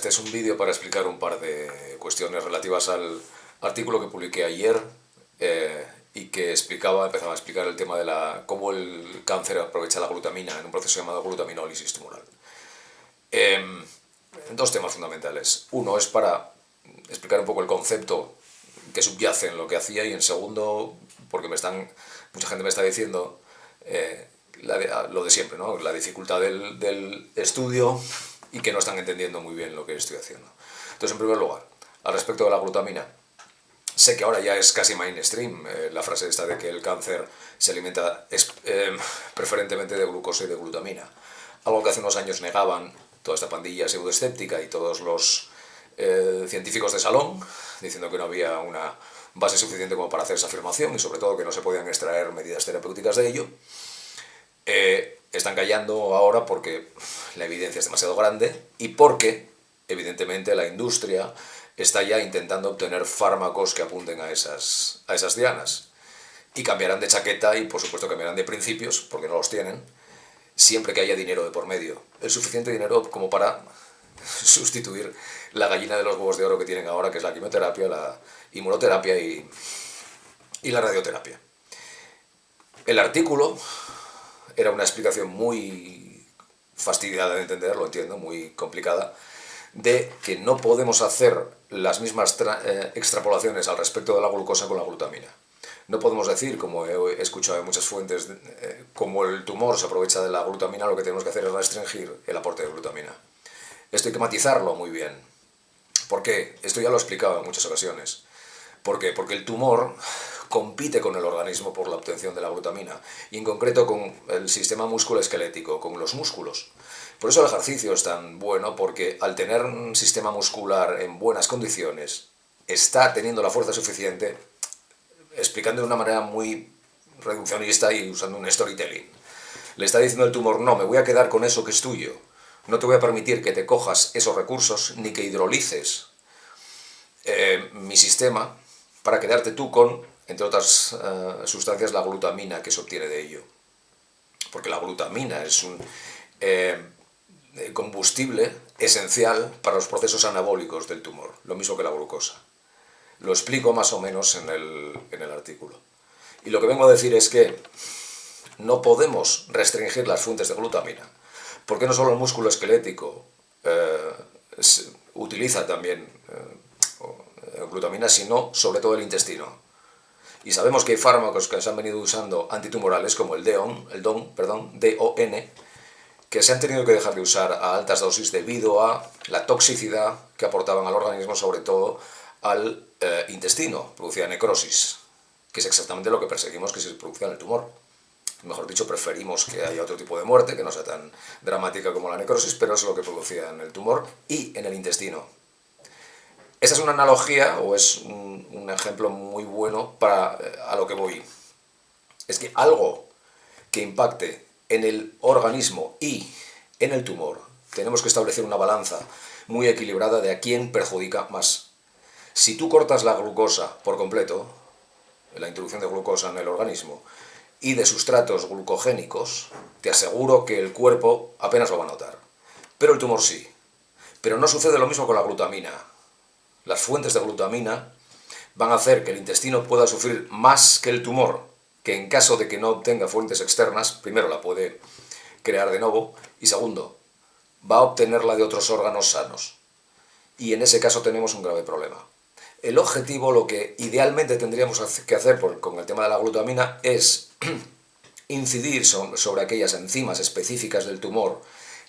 Este es un vídeo para explicar un par de cuestiones relativas al artículo que publiqué ayer y que empezaba a explicar el tema de cómo el cáncer aprovecha la glutamina en un proceso llamado glutaminólisis tumoral. Dos temas fundamentales. Uno es para explicar un poco el concepto que subyace en lo que hacía, y en segundo, porque mucha gente me está diciendo lo de siempre, ¿no? La dificultad del estudio y que no están entendiendo muy bien lo que estoy haciendo. Entonces, en primer lugar, al respecto de la glutamina, sé que ahora ya es casi mainstream la frase esta de que el cáncer se alimenta preferentemente de glucosa y de glutamina, algo que hace unos años negaban toda esta pandilla pseudoescéptica y todos los científicos de salón, diciendo que no había una base suficiente como para hacer esa afirmación y sobre todo que no se podían extraer medidas terapéuticas de ello. Están callando ahora porque la evidencia es demasiado grande y porque, evidentemente, la industria está ya intentando obtener fármacos que apunten a esas dianas. Y cambiarán de chaqueta y, por supuesto, cambiarán de principios, porque no los tienen, siempre que haya dinero de por medio. El suficiente dinero como para sustituir la gallina de los huevos de oro que tienen ahora, que es la quimioterapia, la inmunoterapia y la radioterapia. El artículo era una explicación muy fastidiada de entender, lo entiendo, muy complicada, de que no podemos hacer las mismas extrapolaciones al respecto de la glucosa con la glutamina. No podemos decir, como he escuchado en muchas fuentes, como el tumor se aprovecha de la glutamina, lo que tenemos que hacer es restringir el aporte de glutamina. Esto hay que matizarlo muy bien. ¿Por qué? Esto ya lo he explicado en muchas ocasiones. ¿Por qué? Porque el tumor compite con el organismo por la obtención de la glutamina, y en concreto con el sistema musculoesquelético, con los músculos. Por eso el ejercicio es tan bueno, porque al tener un sistema muscular en buenas condiciones, está teniendo la fuerza suficiente, explicando de una manera muy reduccionista y usando un storytelling. Le está diciendo el tumor: no, me voy a quedar con eso que es tuyo. No te voy a permitir que te cojas esos recursos ni que hidrolices mi sistema para quedarte tú con, entre otras sustancias, la glutamina que se obtiene de ello. Porque la glutamina es un combustible esencial para los procesos anabólicos del tumor, lo mismo que la glucosa. Lo explico más o menos en el artículo. Y lo que vengo a decir es que no podemos restringir las fuentes de glutamina, porque no solo el músculo esquelético utiliza también glutamina, sino sobre todo el intestino. Y sabemos que hay fármacos que se han venido usando antitumorales, como el DON, D-O-N, que se han tenido que dejar de usar a altas dosis debido a la toxicidad que aportaban al organismo, sobre todo al intestino. Producía necrosis, que es exactamente lo que perseguimos que se produzca en el tumor. Mejor dicho, preferimos que haya otro tipo de muerte, que no sea tan dramática como la necrosis, pero es lo que producía en el tumor y en el intestino. Esa es una analogía, o es un ejemplo muy bueno a lo que voy. Es que algo que impacte en el organismo y en el tumor, tenemos que establecer una balanza muy equilibrada de a quién perjudica más. Si tú cortas la glucosa por completo, la introducción de glucosa en el organismo, y de sustratos glucogénicos, te aseguro que el cuerpo apenas lo va a notar. Pero el tumor sí. Pero no sucede lo mismo con la glutamina. Las fuentes de glutamina van a hacer que el intestino pueda sufrir más que el tumor, que en caso de que no obtenga fuentes externas, primero la puede crear de nuevo, y segundo, va a obtenerla de otros órganos sanos. Y en ese caso tenemos un grave problema. El objetivo, lo que idealmente tendríamos que hacer con el tema de la glutamina, es incidir sobre aquellas enzimas específicas del tumor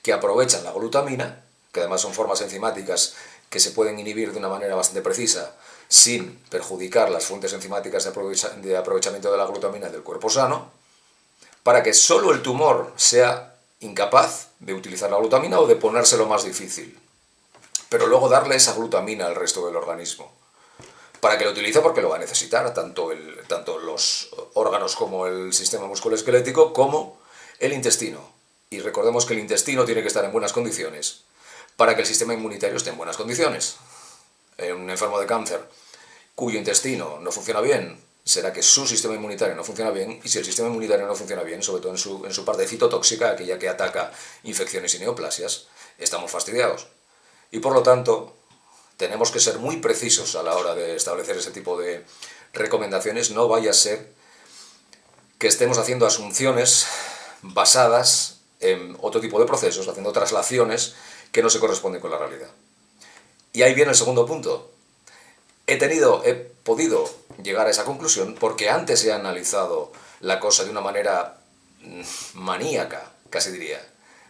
que aprovechan la glutamina, que además son formas enzimáticas que se pueden inhibir de una manera bastante precisa sin perjudicar las fuentes enzimáticas de aprovechamiento de la glutamina del cuerpo sano, para que solo el tumor sea incapaz de utilizar la glutamina o de ponérselo más difícil, pero luego darle esa glutamina al resto del organismo, para que lo utilice, porque lo va a necesitar tanto los órganos como el sistema musculoesquelético como el intestino. Y recordemos que el intestino tiene que estar en buenas condiciones para que el sistema inmunitario esté en buenas condiciones. Un enfermo de cáncer cuyo intestino no funciona bien, será que su sistema inmunitario no funciona bien, y si el sistema inmunitario no funciona bien, sobre todo en su parte citotóxica, aquella que ataca infecciones y neoplasias, estamos fastidiados. Y por lo tanto, tenemos que ser muy precisos a la hora de establecer ese tipo de recomendaciones. No vaya a ser que estemos haciendo asunciones basadas en otro tipo de procesos, haciendo traslaciones que no se corresponden con la realidad. Y ahí viene el segundo punto. He podido llegar a esa conclusión porque antes he analizado la cosa de una manera maníaca, casi diría,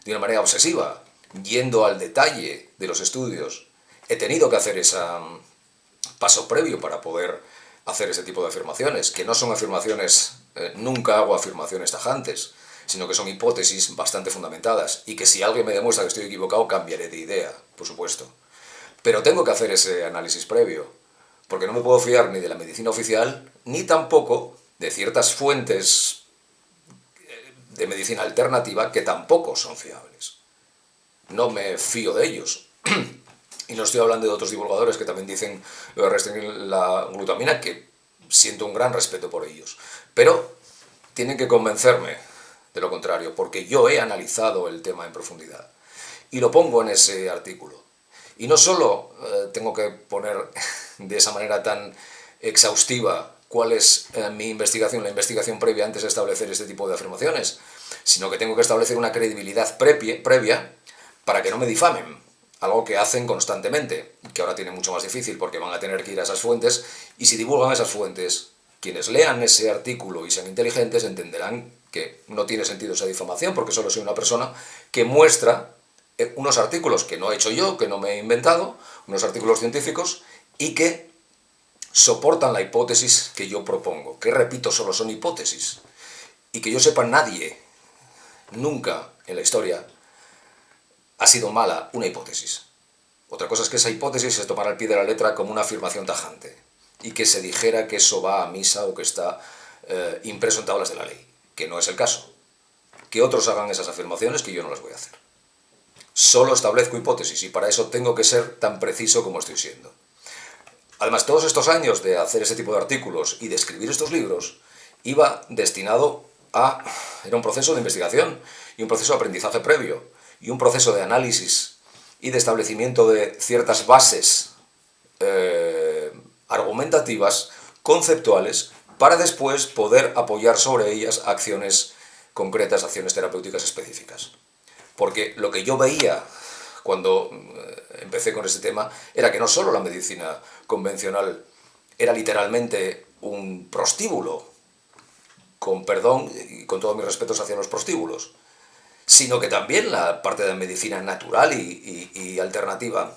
de una manera obsesiva, yendo al detalle de los estudios. He tenido que hacer ese paso previo para poder hacer ese tipo de afirmaciones, que no son afirmaciones, nunca hago afirmaciones tajantes, sino que son hipótesis bastante fundamentadas, y que si alguien me demuestra que estoy equivocado, cambiaré de idea, por supuesto. Pero tengo que hacer ese análisis previo, porque no me puedo fiar ni de la medicina oficial, ni tampoco de ciertas fuentes de medicina alternativa que tampoco son fiables. No me fío de ellos. Y no estoy hablando de otros divulgadores que también dicen lo de restringir la glutamina, que siento un gran respeto por ellos. Pero tienen que convencerme de lo contrario, porque yo he analizado el tema en profundidad. Y lo pongo en ese artículo. Y no solo tengo que poner de esa manera tan exhaustiva cuál es mi investigación, la investigación previa antes de establecer este tipo de afirmaciones, sino que tengo que establecer una credibilidad previa para que no me difamen, algo que hacen constantemente, que ahora tiene mucho más difícil porque van a tener que ir a esas fuentes, y si divulgan esas fuentes, quienes lean ese artículo y sean inteligentes entenderán que no tiene sentido esa difamación, porque solo soy una persona que muestra unos artículos que no he hecho yo, que no me he inventado, unos artículos científicos, y que soportan la hipótesis que yo propongo, que repito, solo son hipótesis, y que yo sepa nadie, nunca en la historia, ha sido mala una hipótesis. Otra cosa es que esa hipótesis se tomara al pie de la letra como una afirmación tajante, y que se dijera que eso va a misa o que está impreso en tablas de la ley, que no es el caso. Que otros hagan esas afirmaciones que yo no las voy a hacer. Solo establezco hipótesis y para eso tengo que ser tan preciso como estoy siendo. Además, todos estos años de hacer ese tipo de artículos y de escribir estos libros, iba destinado a... Era un proceso de investigación y un proceso de aprendizaje previo y un proceso de análisis y de establecimiento de ciertas bases argumentativas, conceptuales, para después poder apoyar sobre ellas acciones concretas, acciones terapéuticas específicas. Porque lo que yo veía cuando empecé con este tema era que no solo la medicina convencional era literalmente un prostíbulo, con perdón y con todos mis respetos hacia los prostíbulos, sino que también la parte de la medicina natural y alternativa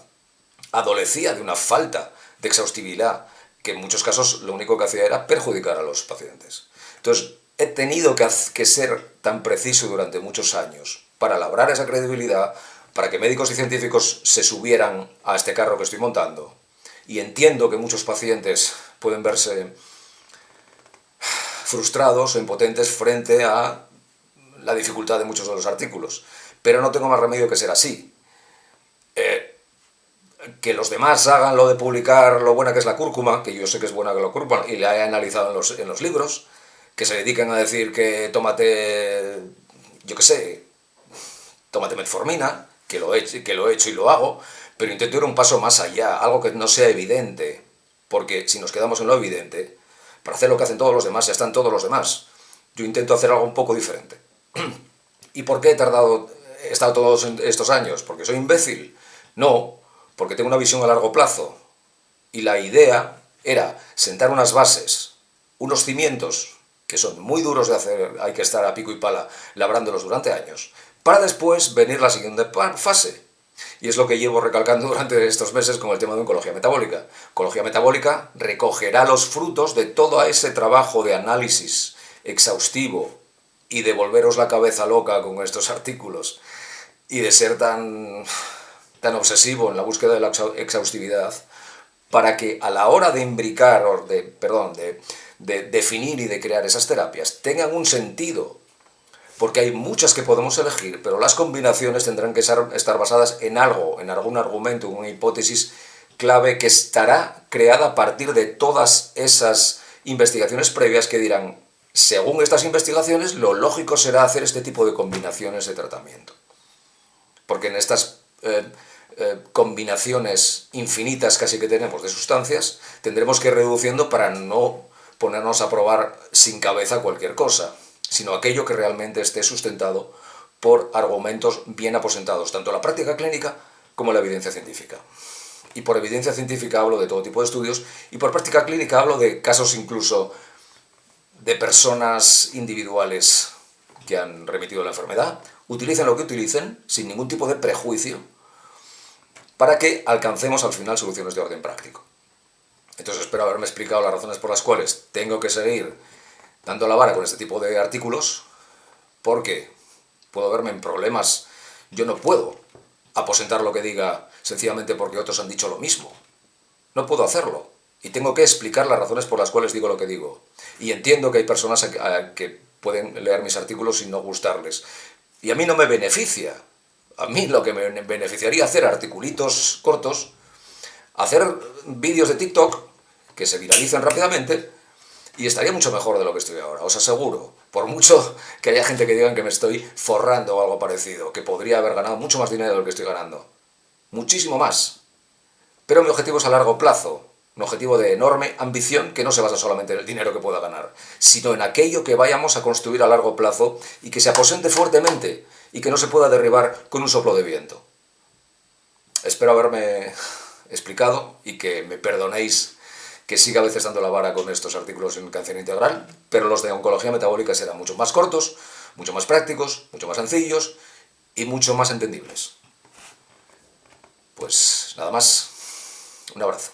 adolecía de una falta de exhaustividad que en muchos casos lo único que hacía era perjudicar a los pacientes. Entonces, he tenido que ser tan preciso durante muchos años para labrar esa credibilidad, para que médicos y científicos se subieran a este carro que estoy montando. Y entiendo que muchos pacientes pueden verse frustrados o impotentes frente a la dificultad de muchos de los artículos. Pero no tengo más remedio que ser así. Que los demás hagan lo de publicar lo buena que es la cúrcuma, que yo sé que es buena que la cúrcuma, y la he analizado en los libros, que se dedican a decir que tómate, yo qué sé, tómate metformina, que lo he hecho y lo hago, pero intento ir un paso más allá, algo que no sea evidente, porque si nos quedamos en lo evidente, para hacer lo que hacen todos los demás, ya están todos los demás. Yo intento hacer algo un poco diferente. ¿Y por qué he estado todos estos años? ¿Porque soy imbécil? No, porque tengo una visión a largo plazo. Y la idea era sentar unas bases, unos cimientos, que son muy duros de hacer, hay que estar a pico y pala labrándolos durante años, para después venir la siguiente fase. Y es lo que llevo recalcando durante estos meses con el tema de oncología metabólica. Oncología metabólica recogerá los frutos de todo ese trabajo de análisis exhaustivo y de volveros la cabeza loca con estos artículos y de ser tan obsesivo en la búsqueda de la exhaustividad, para que a la hora de imbricar, de definir y de crear esas terapias, tengan un sentido. Porque hay muchas que podemos elegir, pero las combinaciones tendrán que estar basadas en algo, en algún argumento, en una hipótesis clave que estará creada a partir de todas esas investigaciones previas que dirán, según estas investigaciones, lo lógico será hacer este tipo de combinaciones de tratamiento. Porque en estas combinaciones infinitas casi que tenemos de sustancias, tendremos que ir reduciendo para no ponernos a probar sin cabeza cualquier cosa, sino aquello que realmente esté sustentado por argumentos bien aposentados, tanto en la práctica clínica como en la evidencia científica. Y por evidencia científica hablo de todo tipo de estudios, y por práctica clínica hablo de casos incluso de personas individuales que han remitido la enfermedad, utilicen lo que utilicen, sin ningún tipo de prejuicio, para que alcancemos al final soluciones de orden práctico. Entonces espero haberme explicado las razones por las cuales tengo que seguir dando la vara con este tipo de artículos, porque puedo verme en problemas. Yo no puedo aposentar lo que diga sencillamente porque otros han dicho lo mismo. No puedo hacerlo. Y tengo que explicar las razones por las cuales digo lo que digo. Y entiendo que hay personas que pueden leer mis artículos y no gustarles. Y a mí no me beneficia. A mí lo que me beneficiaría hacer articulitos cortos, hacer vídeos de TikTok que se viralicen rápidamente, y estaría mucho mejor de lo que estoy ahora, os aseguro. Por mucho que haya gente que digan que me estoy forrando o algo parecido, que podría haber ganado mucho más dinero de lo que estoy ganando. Muchísimo más. Pero mi objetivo es a largo plazo. Un objetivo de enorme ambición que no se basa solamente en el dinero que pueda ganar, sino en aquello que vayamos a construir a largo plazo y que se aposente fuertemente y que no se pueda derribar con un soplo de viento. Espero haberme explicado y que me perdonéis que siga a veces dando la vara con estos artículos en cáncer integral, pero los de oncología metabólica serán mucho más cortos, mucho más prácticos, mucho más sencillos y mucho más entendibles. Pues nada más, un abrazo.